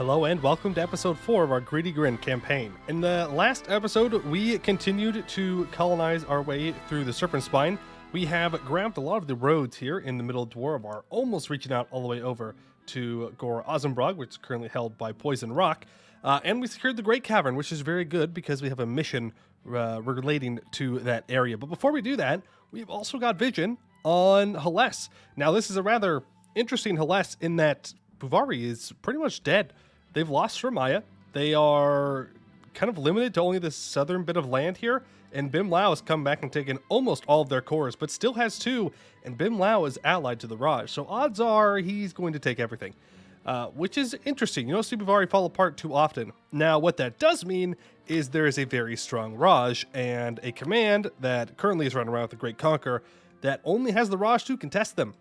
Hello and welcome to episode 4 of our Greedy Grin campaign. In the last episode, we continued to colonize our way through the Serpent Spine. We have grabbed a lot of the roads here in the middle of Dwarvar, almost reaching out all the way over to Gore Ozenbrog, which is currently held by Poison Rock. And we secured the Great Cavern, which is very good because we have a mission relating to that area. But before we do that, we've also got vision on Hales. Now, this is a rather interesting Hales in that Buvari is pretty much dead. They've lost Shremaya. They are kind of limited to only the southern bit of land here, and Bim Lao has come back and taken almost all of their cores, but still has 2, and Bim Lao is allied to the Raj, so odds are he's going to take everything, which is interesting. You don't see Buvari fall apart too often. Now, what that does mean is there is a very strong Raj, and a command that currently is running around with the Great Conqueror that only has the Raj to contest them.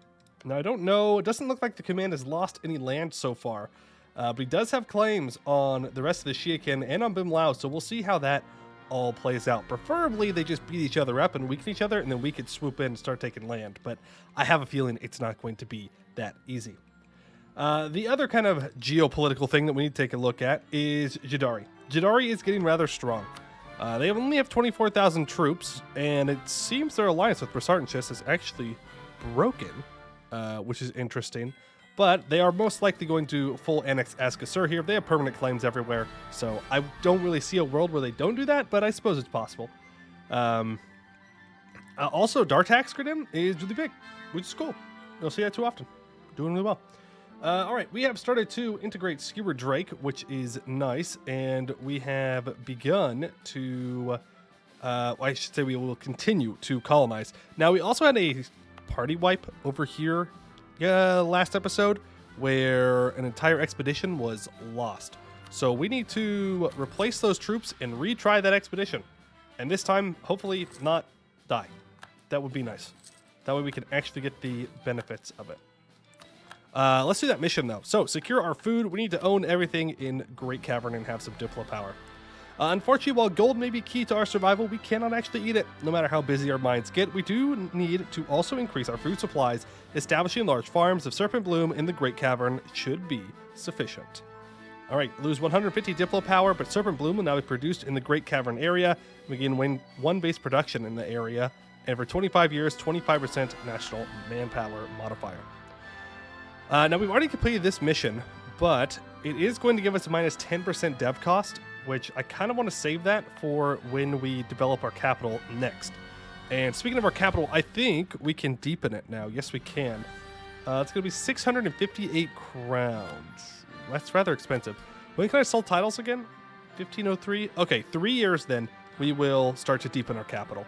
Now, I don't know, it doesn't look like the command has lost any land so far, but he does have claims on the rest of the Shiakin and on Bim Lao, so we'll see how that all plays out. Preferably, they just beat each other up and weaken each other, and then we could swoop in and start taking land, but I have a feeling it's not going to be that easy. The other kind of geopolitical thing that we need to take a look at is Jadari. Jadari is getting rather strong. They only have 24,000 troops, and it seems their alliance with Brasartanchis is actually broken, which is interesting. But they are most likely going to full annex Askasur here. They have permanent claims everywhere, so I don't really see a world where they don't do that, but I suppose it's possible. Also, Dartax Grin is really big, which is cool. You don't see that too often. Doing really well. All right, we have started to integrate Skewer Drake, which is nice, and we have begun to, I should say we will continue to colonize. Now, we also had a party wipe over here last episode where an entire expedition was lost. So we need to replace those troops and retry that expedition. And this time, hopefully not die. That would be nice. That way we can actually get the benefits of it. Let's do that mission though. So secure our food. We need to own everything in Great Cavern and have some Diplo power. Unfortunately, while gold may be key to our survival, we cannot actually eat it, no matter how busy our minds get. We do need to also increase our food supplies. Establishing large farms of Serpent Bloom in the Great Cavern should be sufficient. All right, lose 150 Diplo power, but Serpent Bloom will now be produced in the Great Cavern area. We can win 1 base production in the area, and for 25 years, 25% national manpower modifier. Now, we've already completed this mission, but it is going to give us a minus 10% dev cost, which I kind of want to save that for when we develop our capital next. And speaking of our capital, I think we can deepen it now. Yes, we can. It's going to be 658 crowns. That's rather expensive. When can I sell titles again? 1503? Okay, 3 years then, we will start to deepen our capital.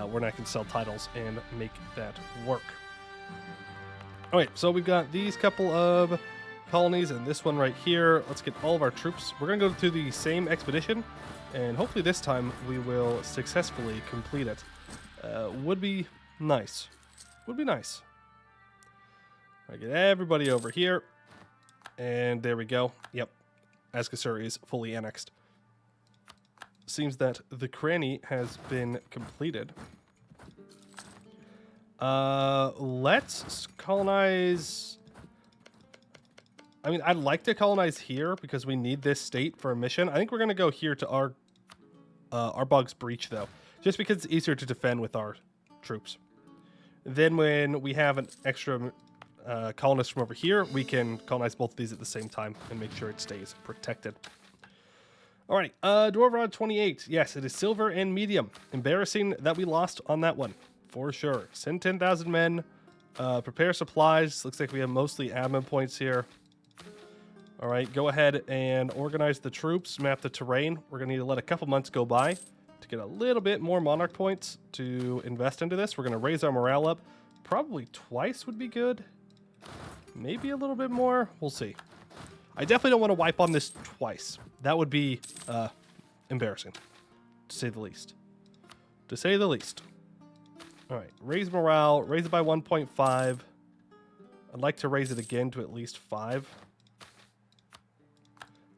When I can sell titles and make that work. All right, so we've got these couple of colonies and this one right here. Let's get all of our troops. We're going to go through the same expedition, and hopefully this time we will successfully complete it. Would be nice. Would be nice. All right, get everybody over here. And there we go. Yep. Askasur is fully annexed. Seems that the cranny has been completed. Let's colonize. I mean, I'd like to colonize here because we need this state for a mission. I think we're going to go here to Arbog's Breach, though, just because it's easier to defend with our troops. Then when we have an extra colonist from over here, we can colonize both of these at the same time and make sure it stays protected. Alrighty, Dwarvrod 28. Yes, it is silver and medium. Embarrassing that we lost on that one, for sure. Send 10,000 men. Prepare supplies. Looks like we have mostly admin points here. All right, go ahead and organize the troops, map the terrain. We're going to need to let a couple months go by to get a little bit more monarch points to invest into this. We're going to raise our morale up. Probably twice would be good. Maybe a little bit more. We'll see. I definitely don't want to wipe on this twice. That would be embarrassing, to say the least. To say the least. All right, raise morale. Raise it by 1.5. I'd like to raise it again to at least 5.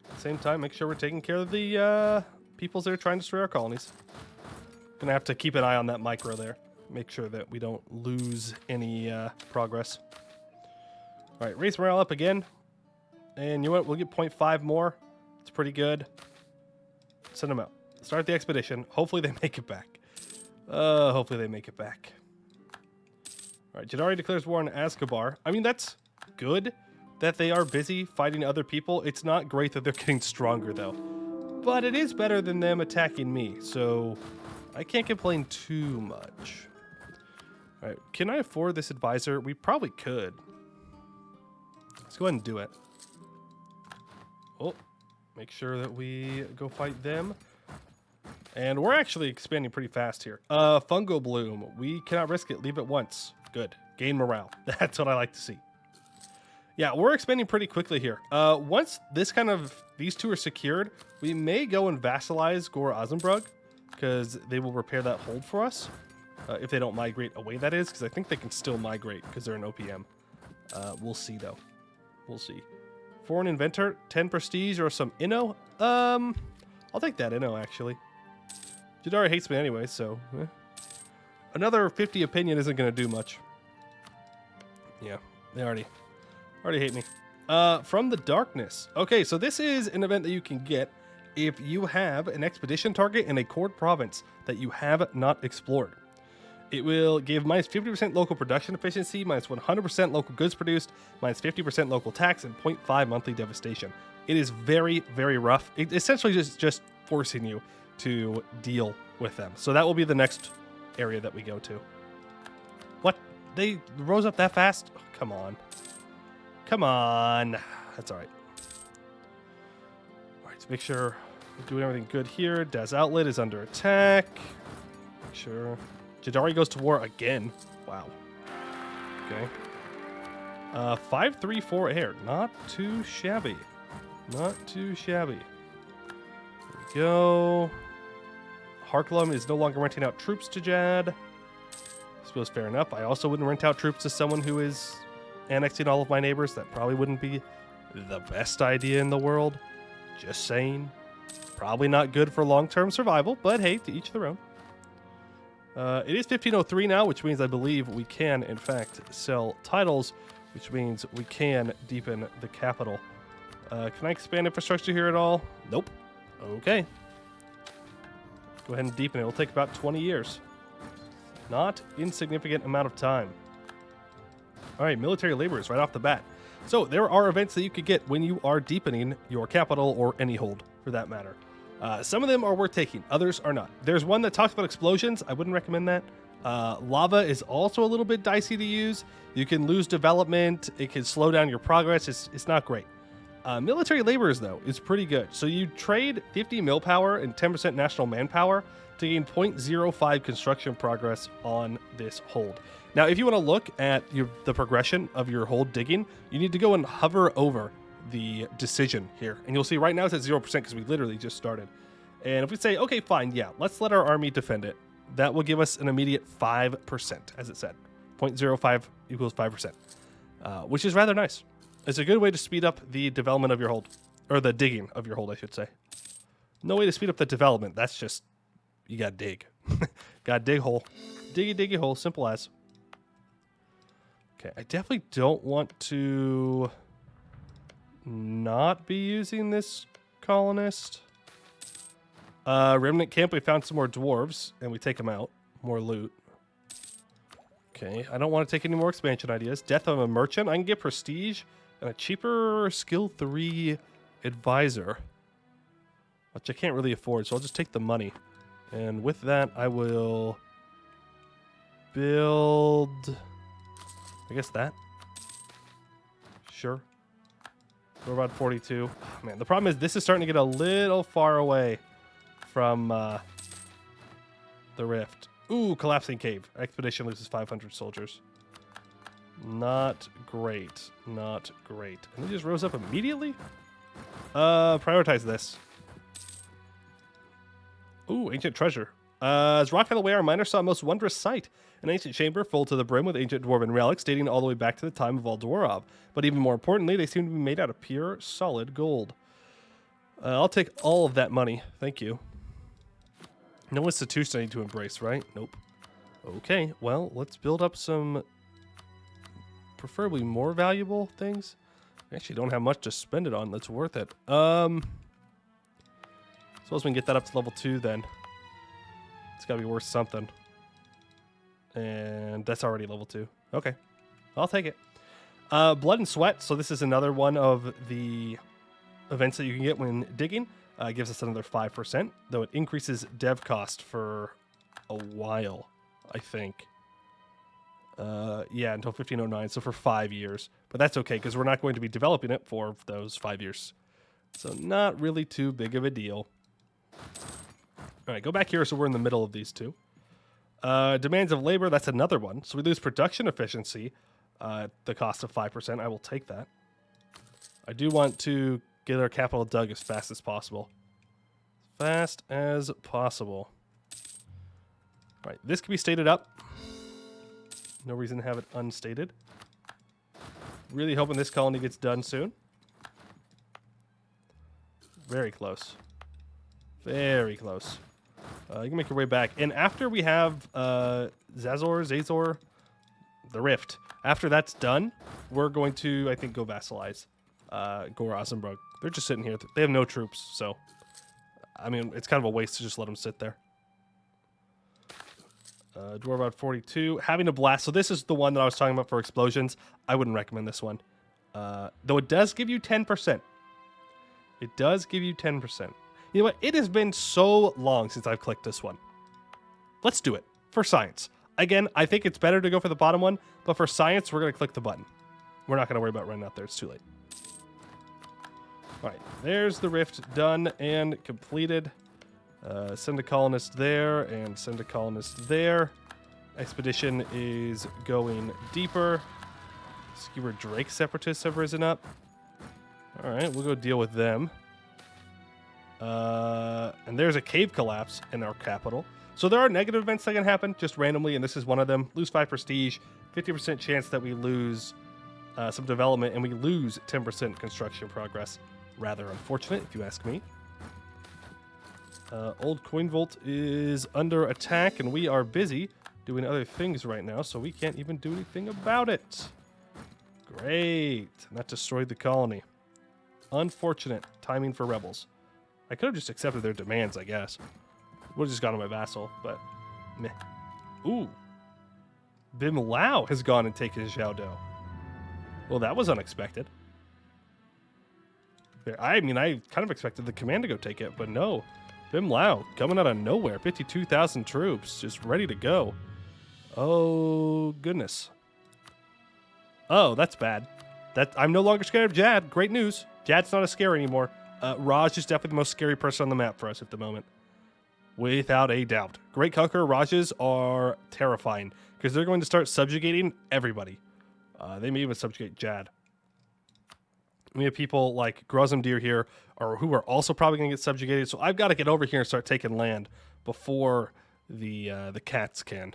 At the same time, make sure we're taking care of the peoples that are trying to destroy our colonies. Gonna have to keep an eye on that micro there. Make sure that we don't lose any progress. All right, raise morale up again. And you know what? We'll get 0.5 more. It's pretty good. Send them out. Start the expedition. Hopefully they make it back. Hopefully they make it back. All right, Jadari declares war on Azkabar. I mean, that's good that they are busy fighting other people. It's not great that they're getting stronger, though. But it is better than them attacking me, so I can't complain too much. All right, can I afford this advisor? We probably could. Let's go ahead and do it. Oh, make sure that we go fight them. And we're actually expanding pretty fast here. Fungal Bloom. We cannot risk it. Leave it once. Good. Gain morale. That's what I like to see. Yeah, we're expanding pretty quickly here. Once these two are secured, we may go and vassalize Gore Ozenbrug, because they will repair that hold for us. If they don't migrate away, that is, because I think they can still migrate because they're an OPM. We'll see, though. We'll see. Foreign Inventor, 10 Prestige or some Inno. I'll take that Inno, actually. Jadari hates me anyway, so... Another 50 opinion isn't going to do much. Yeah, they already hate me. From the Darkness. Okay, so this is an event that you can get if you have an expedition target in a cored province that you have not explored. It will give minus 50% local production efficiency, minus 100% local goods produced, minus 50% local tax, and 0.5 monthly devastation. It is very, very rough. It essentially just forcing you to deal with them. So that will be the next area that we go to. What? They rose up that fast? Oh, come on. Come on. That's all right. All right, let's make sure we're doing everything good here. Daz Outlet is under attack. Make sure. Jadari goes to war again. Wow. Okay. 5-3-4 air. Not too shabby. Not too shabby. There we go. Harklum is no longer renting out troops to Jad. I suppose fair enough. I also wouldn't rent out troops to someone who is annexing all of my neighbors. That probably wouldn't be the best idea in the world. Just saying. Probably not good for long-term survival, but hey, to each their own. It is 1503 now, which means I believe we can, in fact, sell titles, which means we can deepen the capital. Can I expand infrastructure here at all? Nope. Okay. Go ahead and deepen it. It'll take about 20 years. Not insignificant amount of time. All right, military laborers right off the bat. So there are events that you could get when you are deepening your capital or any hold, for that matter. Some of them are worth taking. Others are not. There's one that talks about explosions. I wouldn't recommend that. Lava is also a little bit dicey to use. You can lose development. It can slow down your progress. It's not great. Military laborers, though, is pretty good. So you trade 50 mill power and 10% national manpower to gain 0.05 construction progress on this hold. Now, if you want to look at the progression of your hold digging, you need to go and hover over the decision here. And you'll see right now it's at 0% because we literally just started. And if we say, okay, fine, yeah, let's let our army defend it, that will give us an immediate 5%, as it said. 0.05 equals 5%, which is rather nice. It's a good way to speed up the development of your hold, or the digging of your hold, I should say. No way to speed up the development. That's just, you gotta dig. Gotta dig hole. Diggy hole, simple as. Okay, I definitely don't want to not be using this colonist. Remnant camp, we found some more dwarves, and we take them out. More loot. Okay, I don't want to take any more expansion ideas. Death of a merchant. I can get prestige and a cheaper skill 3 advisor, which I can't really afford, so I'll just take the money. And with that, I will build, I guess that. Sure. We're about 42. Oh, man, the problem is this is starting to get a little far away from the rift. Ooh, collapsing cave. Expedition loses 500 soldiers. Not great. Not great. And he just rose up immediately? Prioritize this. Ooh, ancient treasure. As rock fell away, our miners saw a most wondrous sight. An ancient chamber full to the brim with ancient dwarven relics dating all the way back to the time of Aldorov. But even more importantly, they seem to be made out of pure, solid gold. I'll take all of that money. Thank you. No institution I need to embrace, right? Nope. Okay, well, let's build up some preferably more valuable things. Actually, don't have much to spend it on. That's worth it. Suppose we can get that up to level 2 then. It's got to be worth something. And that's already level 2. Okay. I'll take it. Blood and Sweat. So this is another one of the events that you can get when digging. It gives us another 5%, though it increases dev cost for a while, I think. Yeah, until 1509, so for 5 years. But that's okay, because we're not going to be developing it for those 5 years. So not really too big of a deal. All right, go back here, so we're in the middle of these two. Demands of labor, that's another one. So we lose production efficiency at the cost of 5%. I will take that. I do want to get our capital dug as fast as possible. Fast as possible. All right, this can be stated up. No reason to have it unstated. Really hoping this colony gets done soon. Very close. Very close. You can make your way back. And after we have Zazor, the Rift, after that's done, we're going to, I think, go vassalize Gore Ozenbrug. They're just sitting here. They have no troops, so, I mean, it's kind of a waste to just let them sit there. Dwarves 42. Having a blast. So this is the one that I was talking about for explosions. I wouldn't recommend this one. Though it does give you 10%. It does give you 10%. You know what? It has been so long since I've clicked this one. Let's do it. For science. Again, I think it's better to go for the bottom one, but for science, we're going to click the button. We're not going to worry about running out there. It's too late. All right. There's the rift done and completed. Send a colonist there and send a colonist there. Expedition is going deeper. Skewer Drake separatists have risen up. All right, we'll go deal with them. And there's a cave collapse in our capital. So there are negative events that can happen just randomly, and this is one of them. Lose 5 prestige, 50% chance that we lose some development, and we lose 10% construction progress. Rather unfortunate, if you ask me. Old Coinvolt is under attack, and we are busy doing other things right now, so we can't even do anything about it. Great. And that destroyed the colony. Unfortunate timing for rebels. I could have just accepted their demands, I guess. Would have just gone to my vassal, but meh. Ooh. Bim Lao has gone and taken Xiaodo. Well, that was unexpected. I mean, I kind of expected the command to go take it, but no. Bim Lao coming out of nowhere. 52,000 troops just ready to go. Oh, goodness. Oh, that's bad. I'm no longer scared of Jad. Great news. Jad's not a scare anymore. Raj is definitely the most scary person on the map for us at the moment. Without a doubt. Great Conqueror Rajas are terrifying because they're going to start subjugating everybody. They may even subjugate Jad. We have people like Grozumdir here who are also probably going to get subjugated. So I've got to get over here and start taking land before the cats can.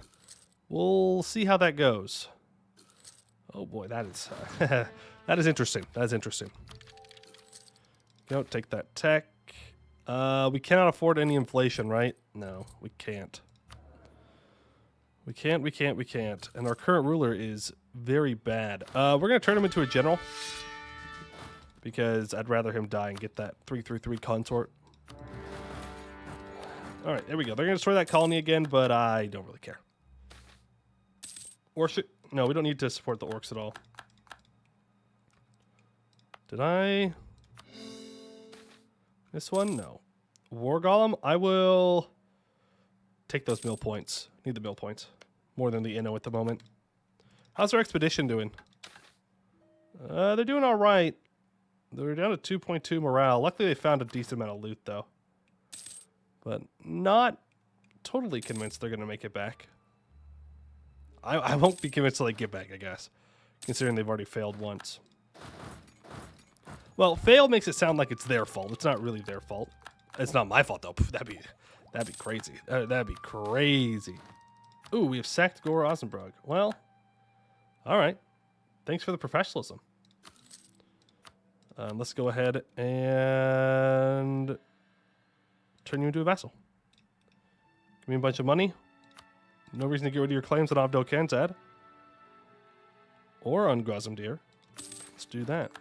We'll see how that goes. Oh boy, that is that is interesting. That is interesting. Don't take that tech. We cannot afford any inflation, right? No, we can't. We can't. And our current ruler is very bad. We're going to turn him into a general. Because I'd rather him die and get that 333 consort. All right, there we go. They're going to destroy that colony again, but I don't really care. Or should... No, we don't need to support the orcs at all. Did I... This one? No. War Golem? I will take those mill points. Need the mill points. More than the Inno at the moment. How's our expedition doing? They're doing all right. They're down to 2.2 morale. Luckily, they found a decent amount of loot, though. But not totally convinced they're going to make it back. I won't be convinced till they get back, I guess. Considering they've already failed once. Well, fail makes it sound like it's their fault. It's not really their fault. It's not my fault, though. That'd be crazy. That'd be crazy. Ooh, we have sacked Gore Ozenbrug. Well, all right. Thanks for the professionalism. Let's go ahead and turn you into a vassal. Give me a bunch of money. No reason to get rid of your claims on Avdo Kanzad. Or on Grozumdir. Let's do that.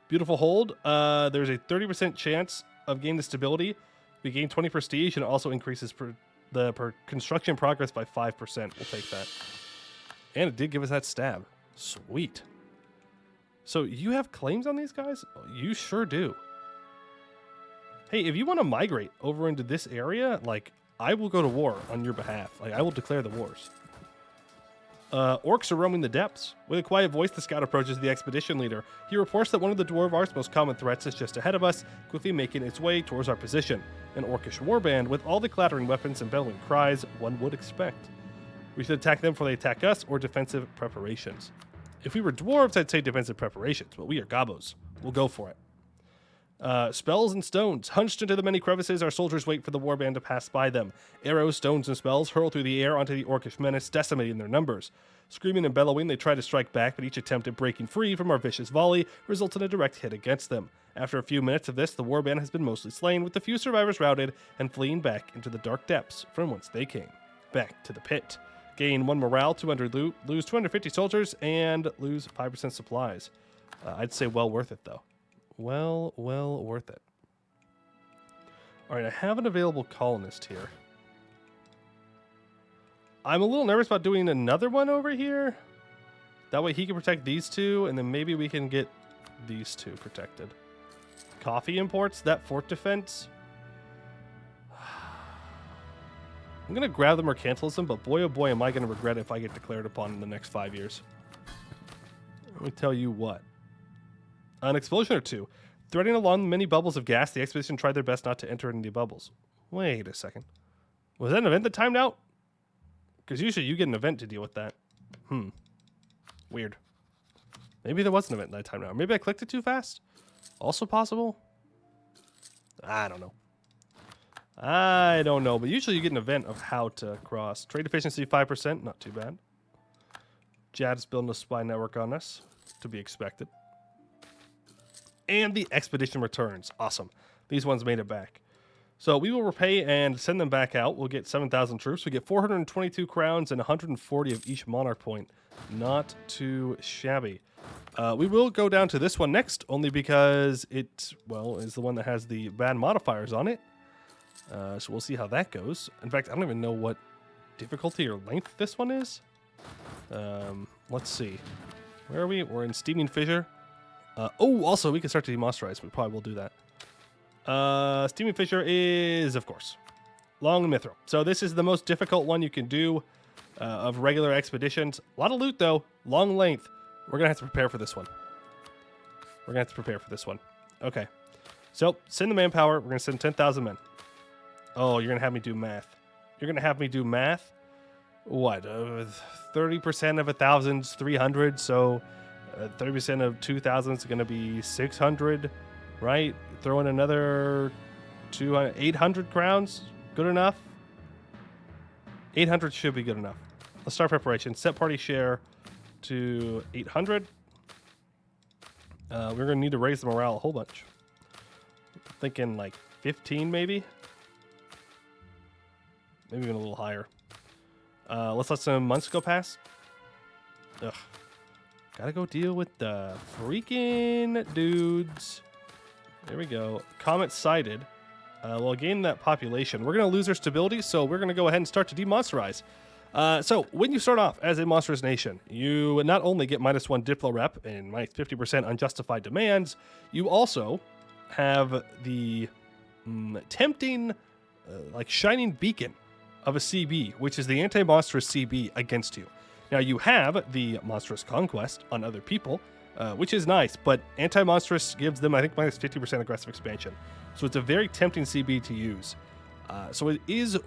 Beautiful hold. There's a 30% chance of gaining stability. We gain 20 prestige, and it also increases per construction progress by 5%. We'll take that. And it did give us that stab. Sweet. So you have claims on these guys? Oh, you sure do. Hey, if you want to migrate over into this area, like, I will go to war on your behalf. Like, I will declare the wars. Orcs are roaming the depths. With a quiet voice, the scout approaches the expedition leader. He reports that one of the dwarves' most common threats is just ahead of us, quickly making its way towards our position. An orcish warband with all the clattering weapons and bellowing cries one would expect. We should attack them before they attack us, or defensive preparations. If we were dwarves, I'd say defensive preparations, but we are gobos. We'll go for it. Spells and stones. Hunched into the many crevices, our soldiers wait for the warband to pass by them. Arrows, stones, and spells hurl through the air onto the orcish menace, decimating their numbers. Screaming and bellowing, they try to strike back, but each attempt at breaking free from our vicious volley results in a direct hit against them. After a few minutes of this, the warband has been mostly slain, with the few survivors routed and fleeing back into the dark depths from whence they came. Back to the pit. Gain 1 morale, 200 loot, lose 250 soldiers, and lose 5% supplies. I'd say well worth it, though. Well worth it. All right, I have an available colonist here. I'm a little nervous about doing another one over here. That way he can protect these two, and then maybe we can get these two protected. Coffee imports, that fort defense. I'm going to grab the mercantilism, but boy oh boy am I going to regret it if I get declared upon in the next 5 years. Let me tell you what. An explosion or two. Threading along the many bubbles of gas, the expedition tried their best not to enter into the bubbles. Wait a second. Was that an event that timed out? Because usually you get an event to deal with that. Weird. Maybe there was an event that timed out. Maybe I clicked it too fast? Also possible? I don't know. But usually you get an event of how to cross. Trade efficiency 5%. Not too bad. Jad is building a spy network on us. To be expected. And the expedition returns. Awesome. These ones made it back. So we will repay and send them back out. We'll get 7,000 troops. We get 422 crowns and 140 of each monarch point. Not too shabby. We will go down to this one next, only because it, well, is the one that has the bad modifiers on it. So we'll see how that goes. In fact, I don't even know what difficulty or length this one is. Let's see. Where are we? We're in Steaming Fissure. Also, we can start to demonstrize. We probably will do that. Steaming Fissure is, of course, long and mithril. So this is the most difficult one you can do of regular expeditions. A lot of loot, though. Long length. We're going to have to prepare for this one. Okay. So, send the manpower. We're going to send 10,000 men. Oh, you're going to have me do math? What? 30% of 1,000's 300, so 30% of 2,000 is going to be 600, right? Throw in another 800 crowns. Good enough? 800 should be good enough. Let's start preparation. Set party share to 800. We're going to need to raise the morale a whole bunch. Thinking like 15 maybe? Maybe even a little higher. Let's let some months go past. Ugh. Gotta go deal with the freaking dudes. There we go. Comet sighted. We'll gain that population. We're going to lose our stability, so we're going to go ahead and start to demonsterize. So when you start off as a monstrous nation, you not only get -1 Diplo rep and minus 50% unjustified demands, you also have the tempting, like shining beacon of a CB, which is the anti-monstrous CB against you. Now you have the monstrous conquest on other people, which is nice, but anti-monstrous gives them, I think, minus 50% aggressive expansion. So it's a very tempting CB to use. So it is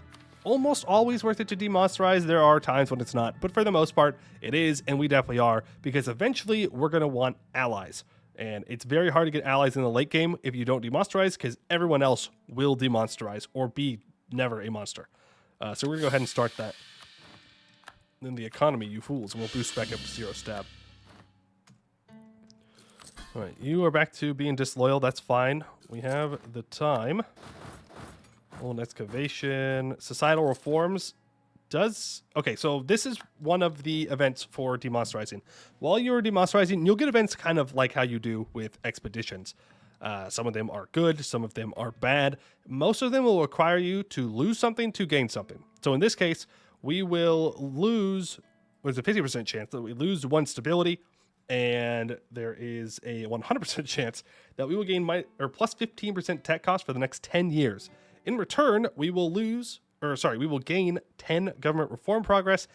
almost always worth it to demonsterize. There are times when it's not, but for the most part, it is, and we definitely are, because eventually we're going to want allies. And it's very hard to get allies in the late game if you don't demonsterize, because everyone else will demonsterize or be never a monster. So we're going to go ahead and start that. Then the economy, you fools, and we'll boost back up to 0 stab. All right, you are back to being disloyal. That's fine. We have the time. Old excavation. Societal reforms. does... Okay, so this is one of the events for demonstrizing. While you're demonstrizing, you'll get events kind of like how you do with expeditions. Some of them are good, some of them are bad. Most of them will require you to lose something to gain something. So in this case, we will lose... There's a 50% chance that we lose 1 stability, and there is a 100% chance that we will gain plus 15% tech cost for the next 10 years. In return, we will gain 10 government reform progress,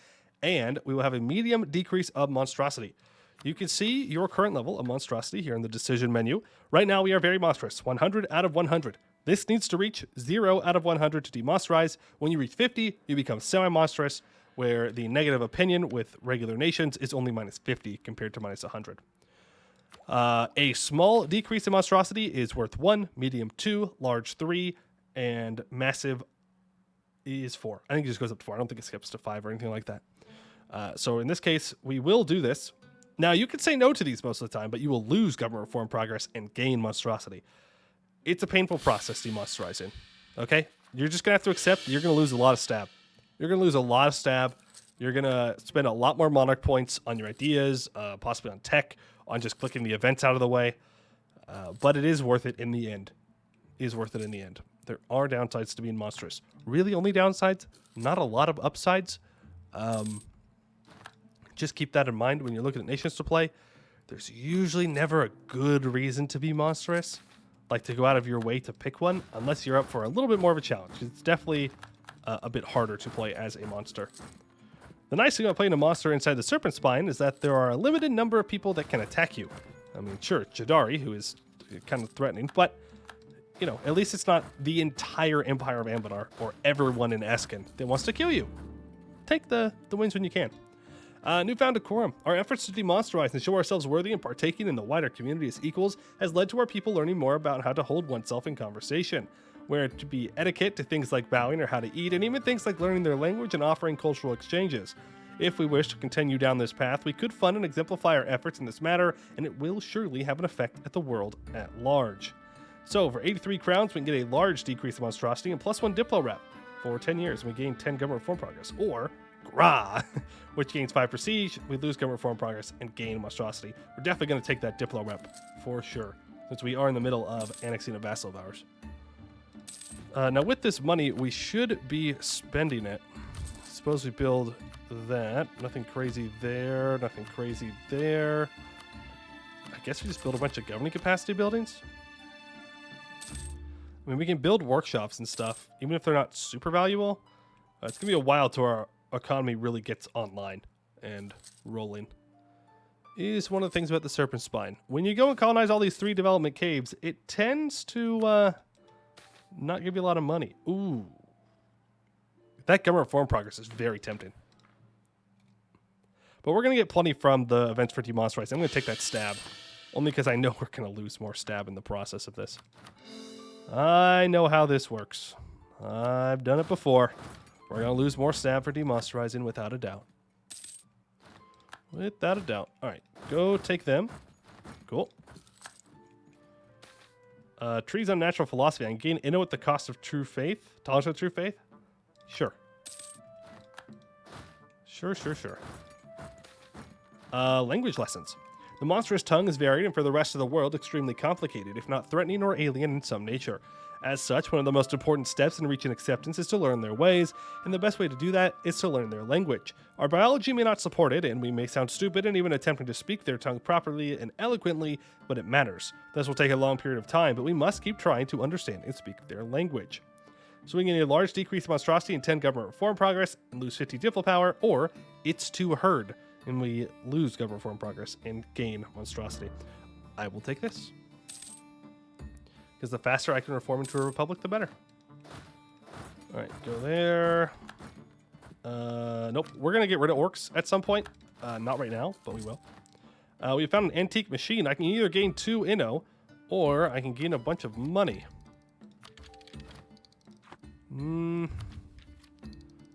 and we will have a medium decrease of monstrosity. You can see your current level of monstrosity here in the decision menu. Right now, we are very monstrous, 100 out of 100. This needs to reach 0 out of 100 to demonstrize. When you reach 50, you become semi-monstrous, where the negative opinion with regular nations is only minus 50 compared to minus 100. A small decrease in monstrosity is worth 1, medium 2, large 3, and massive is 4. I think it just goes up to 4. I don't think it skips to 5 or anything like that. So in this case, we will do this. Now, you can say no to these most of the time, but you will lose government reform progress and gain monstrosity. It's a painful process demonstrizing, okay? You're just going to have to accept you're going to lose a lot of stab. You're going to lose a lot of stab. You're going to spend a lot more monarch points on your ideas, possibly on tech, on just clicking the events out of the way. But it is worth it in the end. It is worth it in the end. There are downsides to being monstrous. Really only downsides, not a lot of upsides. Just keep that in mind when you're looking at nations to play. There's usually never a good reason to be monstrous, like to go out of your way to pick one, unless you're up for a little bit more of a challenge. It's definitely a bit harder to play as a monster. The nice thing about playing a monster inside the Serpent Spine is that there are a limited number of people that can attack you. I mean, sure, Jadari, who is kind of threatening, but, you know, at least it's not the entire Empire of Anbennar or everyone in Eskin that wants to kill you. Take the wins when you can. Newfound decorum. Our efforts to demonstrize and show ourselves worthy and partaking in the wider community as equals has led to our people learning more about how to hold oneself in conversation, where to be etiquette to things like bowing or how to eat, and even things like learning their language and offering cultural exchanges. If we wish to continue down this path, we could fund and exemplify our efforts in this matter, and it will surely have an effect at the world at large. So, for 83 crowns, we can get a large decrease in monstrosity and plus 1 Diplo rep. For 10 years, we gain 10 government reform progress, or Gra, which gains 5 prestige. We lose government reform progress and gain monstrosity. We're definitely going to take that Diplo rep for sure, since we are in the middle of annexing a vassal of ours. Now, with this money, we should be spending it. Suppose we build that. Nothing crazy there. Nothing crazy there. I guess we just build a bunch of governing capacity buildings. I mean, we can build workshops and stuff, even if they're not super valuable. It's going to be a while till our economy really gets online and rolling. Is one of the things about the Serpent Spine. When you go and colonize all these 3 development caves, it tends to not give you a lot of money. Ooh. That government reform progress is very tempting. But we're going to get plenty from the events for demonstrizing. I'm going to take that stab, only because I know we're going to lose more stab in the process of this. I know how this works. I've done it before. We're going to lose more stab for demonstrizing without a doubt. Without a doubt. All right, go take them. Cool. Trees on natural philosophy. I can gain Inno at the cost of true faith. Tolerance of true faith? Sure. Sure. Language lessons. The monstrous tongue is varied and for the rest of the world extremely complicated, if not threatening or alien in some nature. As such, one of the most important steps in reaching acceptance is to learn their ways, and the best way to do that is to learn their language. Our biology may not support it, and we may sound stupid and even attempting to speak their tongue properly and eloquently, but it matters. This will take a long period of time, but we must keep trying to understand and speak their language. So we can get a large decrease in monstrosity and 10 government reform progress, and lose 50 diplo power, or it's too herd, and we lose government reform progress and gain monstrosity. I will take this. Because the faster I can reform into a republic, the better. All right, go there. Nope, we're going to get rid of orcs at some point. Not right now, but we will. We found an antique machine. I can either gain 2 Inno, or I can gain a bunch of money. Not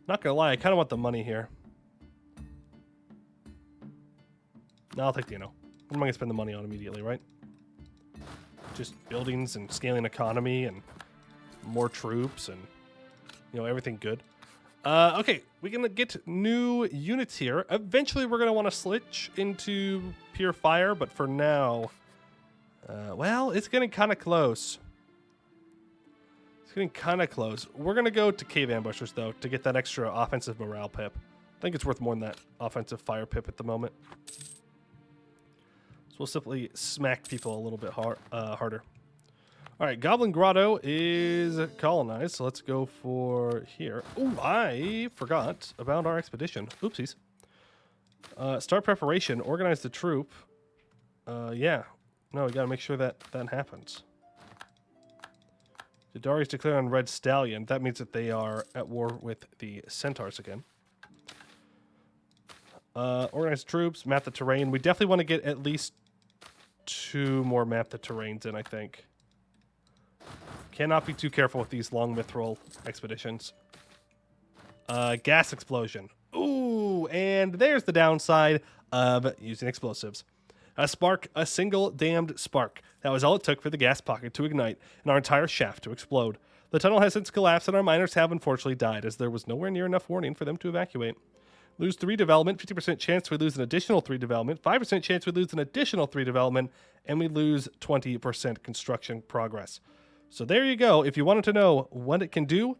going to lie, I kind of want the money here. No, I'll take the Inno. What am I going to spend the money on immediately, right? Just buildings and scaling economy and more troops and, you know, everything good. Okay, we can get new units here. Eventually, we're going to want to switch into pure fire, but for now, well, it's getting kind of close. It's getting kind of close. We're going to go to cave ambushers, though, to get that extra offensive morale pip. I think it's worth more than that offensive fire pip at the moment. So we'll simply smack people a little bit harder. All right, Goblin Grotto is colonized, so let's go for here. Oh, I forgot about our expedition. Oopsies. Start preparation, organize the troop. Yeah. No, we gotta make sure that happens. The Darius declared on Red Stallion. That means that they are at war with the Centaurs again. Organize troops, map the terrain. We definitely want to get at least 2 more map the terrains in, I think. Cannot be too careful with these long mithril expeditions. Gas explosion. Ooh, and there's the downside of using explosives. A spark, a single damned spark. That was all it took for the gas pocket to ignite and our entire shaft to explode. The tunnel has since collapsed and our miners have unfortunately died as there was nowhere near enough warning for them to evacuate. Lose 3 development, 50% chance we lose an additional 3 development, 5% chance we lose an additional 3 development, and we lose 20% construction progress. So there you go. If you wanted to know what it can do,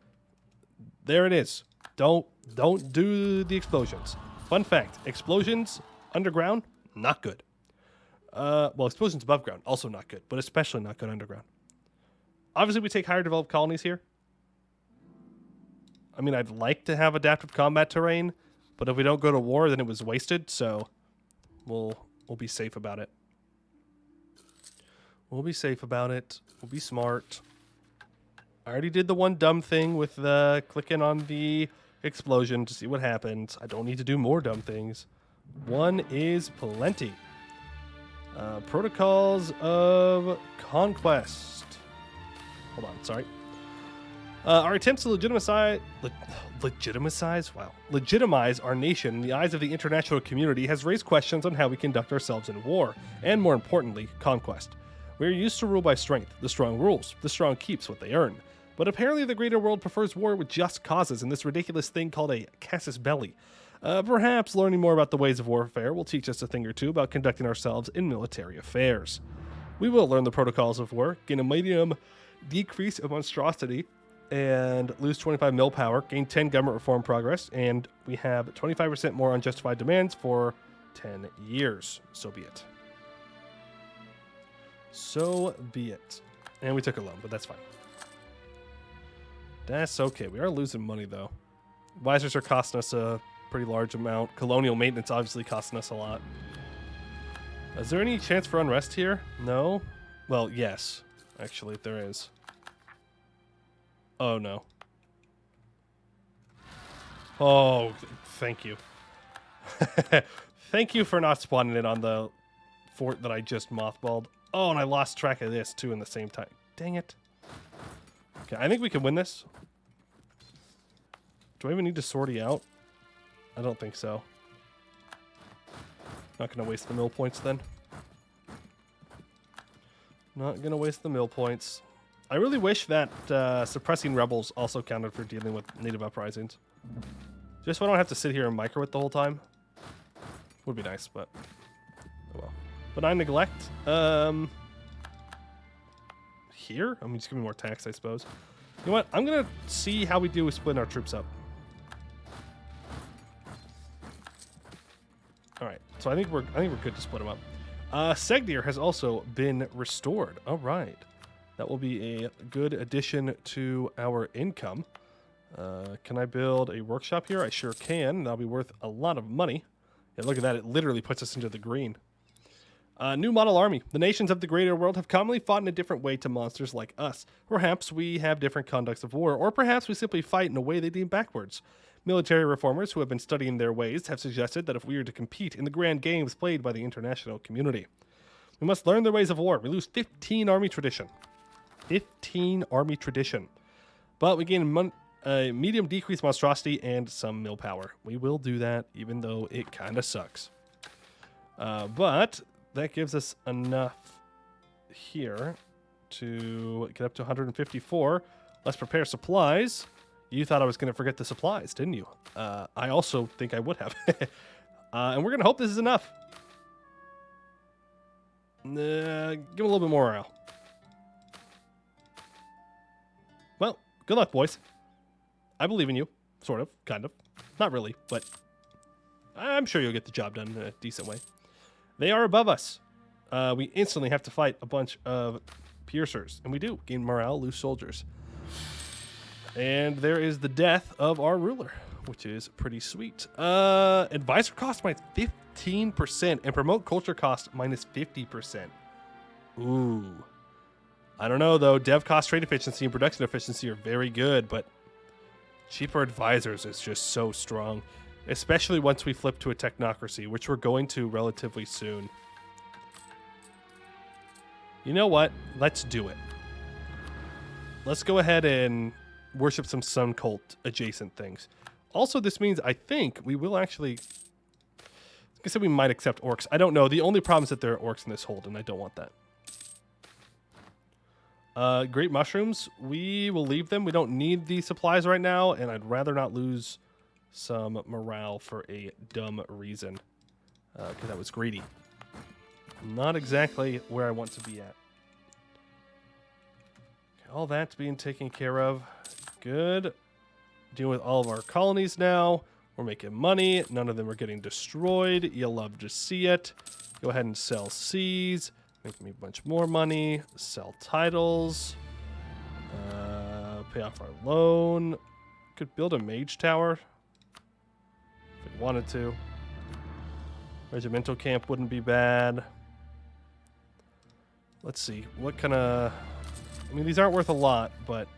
there it is. Don't do the explosions. Fun fact, explosions underground, not good. Well, explosions above ground, also not good, but especially not good underground. Obviously, we take higher developed colonies here. I mean, I'd like to have adaptive combat terrain, but if we don't go to war, then it was wasted, so we'll be safe about it. We'll be safe about it. We'll be smart. I already did the one dumb thing with clicking on the explosion to see what happens. I don't need to do more dumb things. One is plenty. Protocols of Conquest. Hold on, sorry. Our attempts to legitimize our nation in the eyes of the international community has raised questions on how we conduct ourselves in war, and more importantly, conquest. We are used to rule by strength. The strong rules. The strong keeps what they earn. But apparently the greater world prefers war with just causes in this ridiculous thing called a casus belli. Perhaps learning more about the ways of warfare will teach us a thing or two about conducting ourselves in military affairs. We will learn the protocols of war, gain a medium decrease of monstrosity, and lose 25 mil power, gain 10 government reform progress, and we have 25% more unjustified demands for 10 years. So be it. So be it. And we took a loan, but that's fine. That's okay. We are losing money, though. Advisors are costing us a pretty large amount. Colonial maintenance obviously costing us a lot. Is there any chance for unrest here? No? Well, yes. Actually, there is. Oh, no. Oh, thank you. Thank you for not spawning it on the fort that I just mothballed. Oh, and I lost track of this, too, in the same time. Dang it. Okay, I think we can win this. Do I even need to sortie out? I don't think so. Not going to waste the mill points, then. Not going to waste the mill points. I really wish that suppressing rebels also counted for dealing with native uprisings. Just so I don't have to sit here and micro it the whole time. Would be nice, but oh well. Benign neglect. Here? I mean, just give me more tax, I suppose. You know what? I'm gonna see how we do with splitting our troops up. All right. So I think we're good to split them up. Segdir has also been restored. All right. That will be a good addition to our income. Can I build a workshop here? I sure can. That'll be worth a lot of money. Yeah, look at that. It literally puts us into the green. New model army. The nations of the greater world have commonly fought in a different way to monsters like us. Perhaps we have different conducts of war, or perhaps we simply fight in a way they deem backwards. Military reformers who have been studying their ways have suggested that if we are to compete in the grand games played by the international community, we must learn their ways of war. We lose 15 army tradition. 15 army tradition. But we gain a medium decreased monstrosity and some mill power. We will do that, even though it kind of sucks. But that gives us enough here to get up to 154. Let's prepare supplies. You thought I was going to forget the supplies, didn't you? I also think I would have. And we're going to hope this is enough. Give him a little bit more morale. Well, good luck, boys. I believe in you. Sort of. Kind of. Not really, but I'm sure you'll get the job done in a decent way. They are above us. We instantly have to fight a bunch of piercers. And we do. Gain morale, lose soldiers. And there is the death of our ruler, which is pretty sweet. Advisor cost minus 15% and promote culture cost minus 50%. Ooh. I don't know, though. Dev cost, trade efficiency, and production efficiency are very good, but cheaper advisors is just so strong, especially once we flip to a technocracy, which we're going to relatively soon. You know what? Let's do it. Let's go ahead and worship some sun cult adjacent things. Also, this means I think we will actually... Like I said, we might accept orcs. I don't know. The only problem is that there are orcs in this hold, and I don't want that. Great mushrooms. We will leave them. We don't need the supplies right now, and I'd rather not lose some morale for a dumb reason. Because I was greedy. Not exactly where I want to be at. Okay, all that's being taken care of. Good. Dealing with all of our colonies now. We're making money. None of them are getting destroyed. You'll love to see it. Go ahead and sell seas. Make me a bunch more money. Sell titles. Pay off our loan. Could build a mage tower if we wanted to. Regimental camp wouldn't be bad. Let's see. What kind of... I mean, these aren't worth a lot, but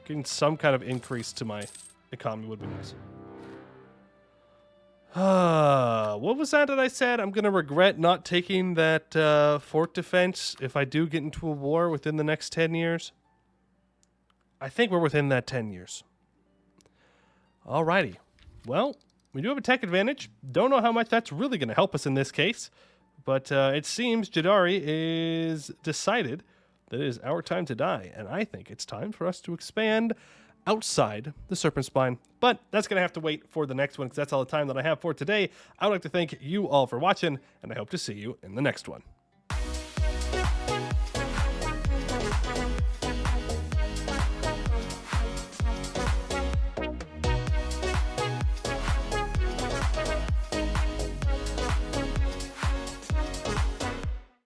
getting some kind of increase to my economy would be nice. What was that I said? I'm going to regret not taking that fort defense if I do get into a war within the next 10 years. I think we're within that 10 years. Alrighty. Well, we do have a tech advantage. Don't know how much that's really going to help us in this case. But it seems Jadari is decided that it is our time to die. And I think it's time for us to expand outside the Serpent Spine. But that's going to have to wait for the next one because that's all the time that I have for today. I would like to thank you all for watching, and I hope to see you in the next one.